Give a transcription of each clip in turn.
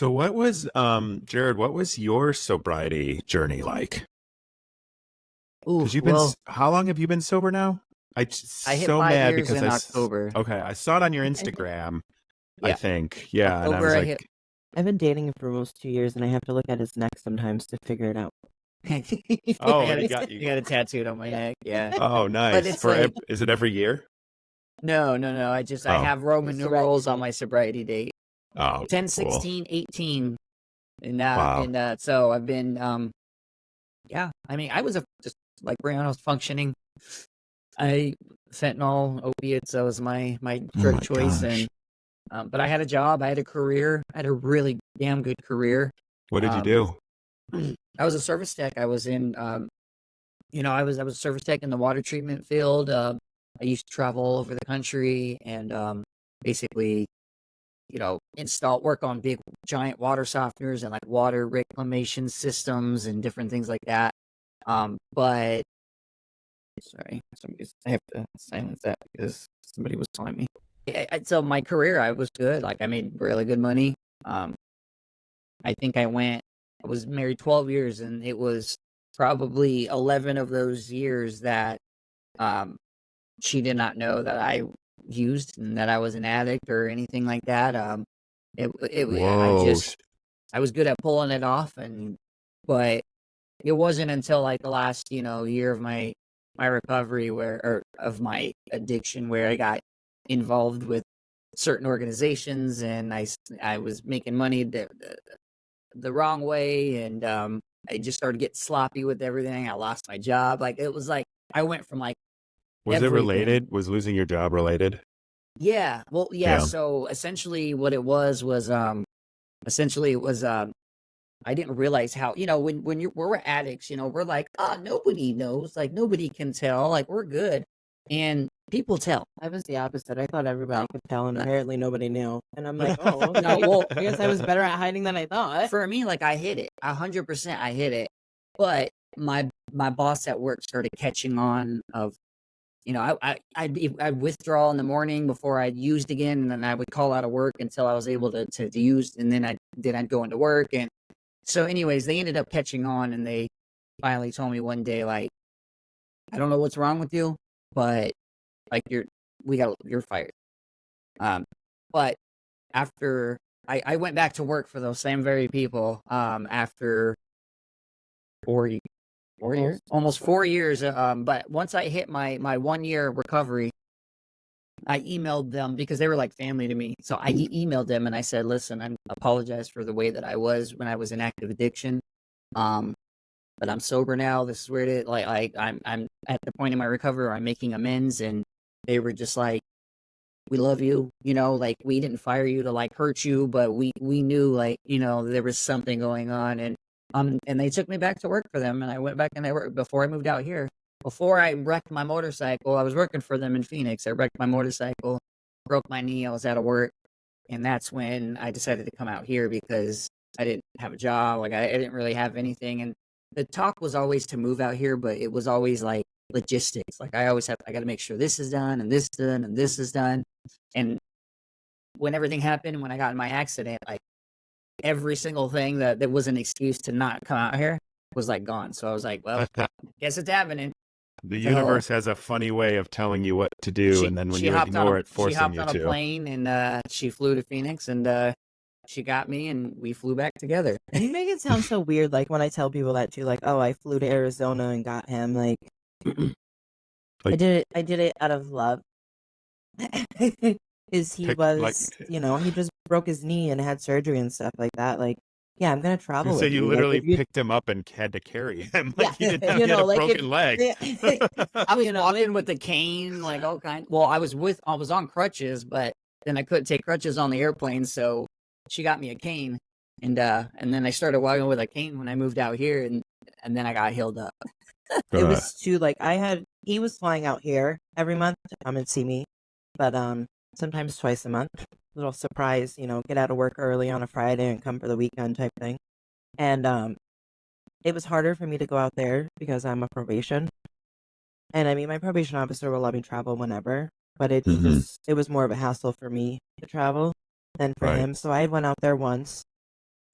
So what was Jared, what was your sobriety journey like? Ooh, Because well, how long have you been sober now? I hit So 5 mad years because in October. okay, I saw it on your I think Instagram, I Yeah, think. Yeah, and I October was I hit. like, I've been dating him for almost 2 years, and I have to look at his neck sometimes to figure it out. I "Oh, got what do you it. got you?" You got it tattooed on my Yeah. neck. Yeah, Oh, but nice. it's like Is it every year? no. I Oh. have Roman Sobriety numerals on date. my sobriety date. Oh, 10, cool. 16, 18, Wow. and so I've been yeah. I mean, I was just like Brianna, I was functioning. I fentanyl, opiates. That was my Oh drug my choice, gosh. and but I had a job. I had a career. I had a really damn good career. What did you Um, do? I was a service tech. I was in I was a service tech in the water treatment field. I used to travel all over the country and basically, install work on big giant water softeners and like water reclamation systems and different things like that. But sorry, I have to silence that because somebody was telling me. So my career, I was good. Like I made really good money. Um, I think I was married 12 years, and it was probably 11 of those years that um, she did not know that I used and that I was an addict or anything like that. Whoa. I was good at pulling it off, but it wasn't until like the last, year of my recovery or of my addiction where I got involved with certain organizations and I was making money the wrong way and I just started getting sloppy with everything. I lost my job. Like it was like I went from like Was it everything. related? Was losing your job related? Yeah. Well, yeah. Yeah. So essentially what it was essentially it was I didn't realize how, when we're addicts, we're like, oh, nobody knows, like nobody can tell, like we're good. And people tell. I was the opposite. I thought everybody No, could tell, and no, apparently nobody knew. And I'm like, oh, no, okay. well, I guess I was better at hiding than I thought. for me, like I hit it. 100% I hit it. But my boss at work started catching on of, I'd withdraw in the morning before I'd used again, and then I would call out of work until I was able to use, and then I'd go into work. And so anyways, they ended up catching on, and they finally told me one day, like, I don't know what's wrong with you, but like you're fired. Um, but after I went back to work for those same very people, after 4 4 years, almost 4 years. But once I hit my 1 year recovery, I emailed them because they were like family to me. So I emailed them and I said, listen, I apologize for the way that I was when I was in active addiction. Um, but I'm sober now. This is where it is. Like I'm at the point in my recovery where I'm making amends, and they were just like, we love you, like we didn't fire you to like hurt you, but we knew like, there was something going on. And they took me back to work for them, and I went back and I worked before I moved out here. Before I wrecked my motorcycle, I was working for them in Phoenix. I wrecked my motorcycle, broke my knee, I was out of work, and that's when I decided to come out here because I didn't have a job, like I didn't really have anything. And the talk was always to move out here, but it was always like logistics. Like I got to make sure this is done and this is done and this is done. And when everything happened, when I got in my accident, like every single thing that was an excuse to not come out here was like gone. So I was like, well, guess it's happening. The So universe has a funny way of telling you what to do, she and then when she you hopped on a ignore it, she forcing hopped you on a to. plane and she flew to Phoenix and she got me and we flew back together. You make it sound so weird, like when I tell people that too, like, oh, I flew to Arizona and got him. Like, Like, I did it out of love. Is he pick like was, he just broke his knee and had surgery and stuff like that. Like, yeah, I'm gonna you travel say with you you. Like, literally if you, picked him up and had to carry him. yeah, Like he had a like broken leg. I was you know, walking with a cane, like all kind. Well, I was on crutches, but then I couldn't take crutches on the airplane, so she got me a cane, and then I started walking with a cane when I moved out here, and then I got healed up. it Uh, was too like he was flying out here every month to come and see me, but sometimes twice a month. Little surprise, get out of work early on a Friday and come for the weekend type thing. And it was harder for me to go out there because I'm a probation. And I mean, my probation officer will let me travel whenever, but mhm, it was more of a hassle for me to travel than for right. him. So I went out there once,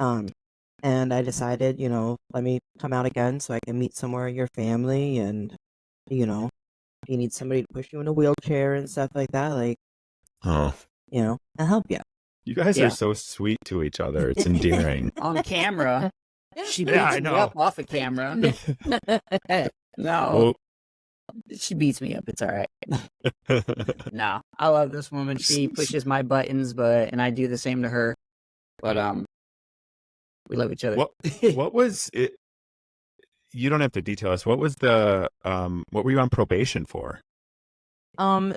Um, and I decided, let me come out again so I can meet some more of your family. And, if you need somebody to push you in a wheelchair and stuff like that, like, Oh, I'll help you. you guys are Yeah. so sweet to each other. It's endearing. On camera, she Yeah, I beats me know. up off of camera. No, Well, she beats me up. It's all right. No, I love this woman. She pushes my buttons, and I do the same to her. But we love each other. what was it? You don't have to detail us. What was what were you on probation for?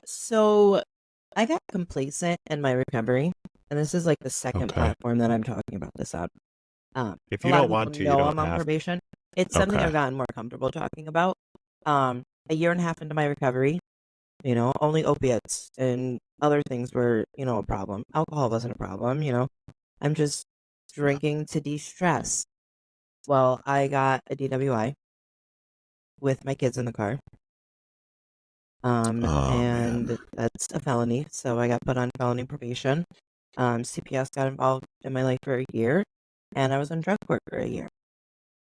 So I got complacent in my recovery, and this is like the second Okay. platform that I'm talking about this on. If A you lot don't of want people to, you know don't I'm on have. probation. It's something Okay. I've gotten more comfortable talking about. A year and a half into my recovery, only opiates and other things were, a problem. Alcohol wasn't a problem, I'm just drinking to de-stress. Well, I got a DWI with my kids in the car. Oh, man. And that's a felony, so I got put on felony probation. CPS got involved in my life for a year, and I was on drug court for a year.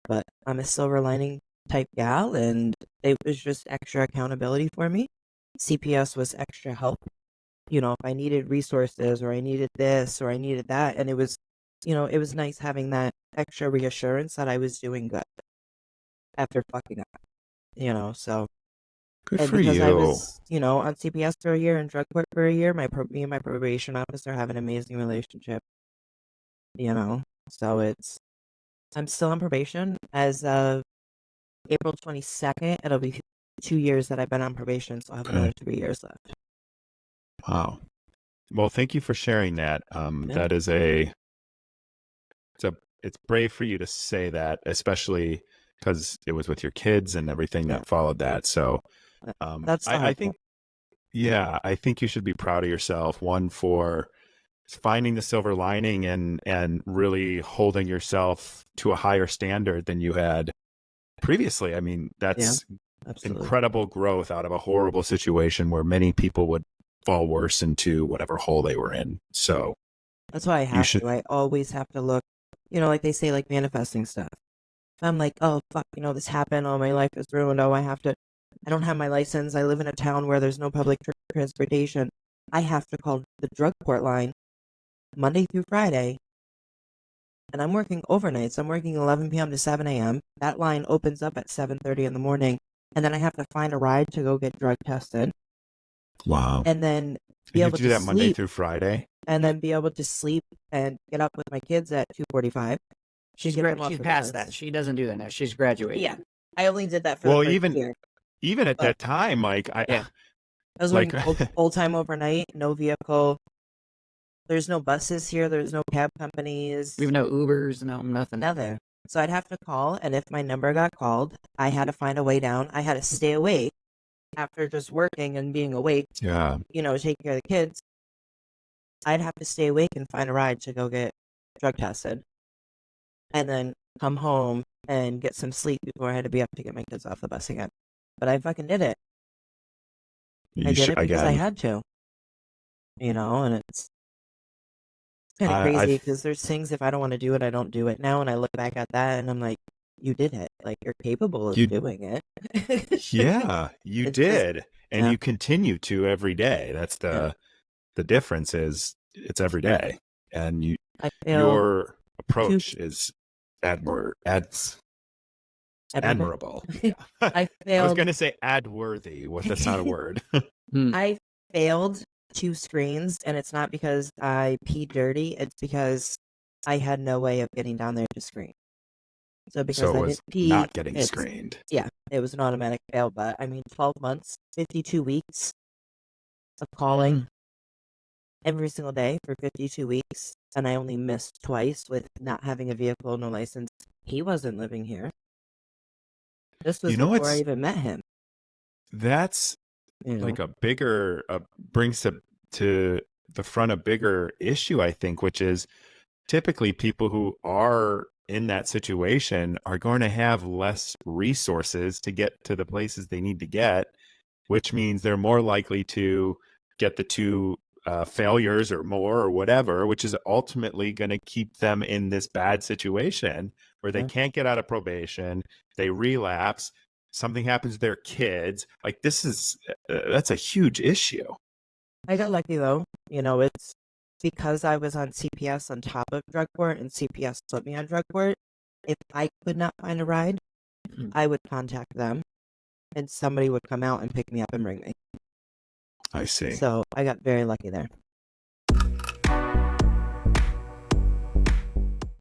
But I'm a silver lining type gal, and it was just extra accountability for me. CPS was extra help. If I needed resources or I needed this or I needed that, and it was nice having that extra reassurance that I was doing good after fucking up. So. Good And for because I you. was, on CPS for a year and drug court for a year, me and my probation officer have an amazing relationship. So I'm still on probation as of April 22nd. It'll be 2 years that I've been on probation, so I have another 3 years left. Wow. Well, thank you for sharing that. Yeah. That is it's brave for you to say that, especially because it was with your kids and everything Yeah. that followed that. So, That's the I hard think, yeah, I think you should be proud of yourself. One, for finding the silver lining and really holding yourself to a higher standard than you had previously. I mean, that's absolutely. incredible growth out of a horrible situation where many people would fall worse into whatever hole they were in. So That's why I you have should, to. I always have to look, like they say, like manifesting stuff. If I'm like, oh, fuck, this happened. Oh, my life is ruined. Oh, I don't have my license. I live in a town where there's no public transportation. I have to call the drug court line Monday through Friday. And I'm working overnights. I'm working 11 p.m. to 7 a.m. That line opens up at 7:30 in the morning. And then I have to find a ride to go get drug tested. wow. And then be You able do to that Monday sleep. through Friday? And then be able to sleep and get up with my kids at 2:45. She's past that. She doesn't do that now. She's graduated. Yeah. I only did that for Well, the first year. even at But- that time, like I was like working full time overnight, no vehicle. There's no buses here. There's no cab companies. We have no Ubers, no nothing. Nothing. So I'd have to call, and if my number got called, I had to find a way down. I had to stay awake after just working and being awake, yeah. taking care of the kids. I'd have to stay awake and find a ride to go get drug tested. And then come home and get some sleep before I had to be up to get my kids off the bus again. But I fucking did it. I did it because I had to. And it's kind of crazy because there's things, if I don't want to do it, I don't do it now. And I look back at that and I'm like, you did it. Like, you're capable of doing it. Yeah, you It's did. And yeah. you continue to every day. That's the difference is it's every day. And your approach is admirable. I I was failed. going to say ad-worthy. That's not a word. I failed 2 screens, and it's not because I peed dirty. It's because I had no way of getting down there to screen. So because I didn't pee, not getting screened. Yeah, it was an automatic fail. But I mean, 12 months, 52 weeks of calling every single day for 52 weeks, and I only missed twice with not having a vehicle, no license. He wasn't living here. This was before I even met him. That's like a bigger brings to the front a bigger issue, I think, which is typically people who are in that situation are going to have less resources to get to the places they need to get, which means they're more likely to get the two failures or more or whatever, which is ultimately going to keep them in this bad situation where they Yeah. can't get out of probation, they relapse, something happens to their kids. Like this is that's a huge issue. I got lucky though. It's because I was on CPS on top of drug court and CPS put me on drug court. If I could not find a ride, I would contact them and somebody would come out and pick me up and bring me. I see. So I got very lucky there.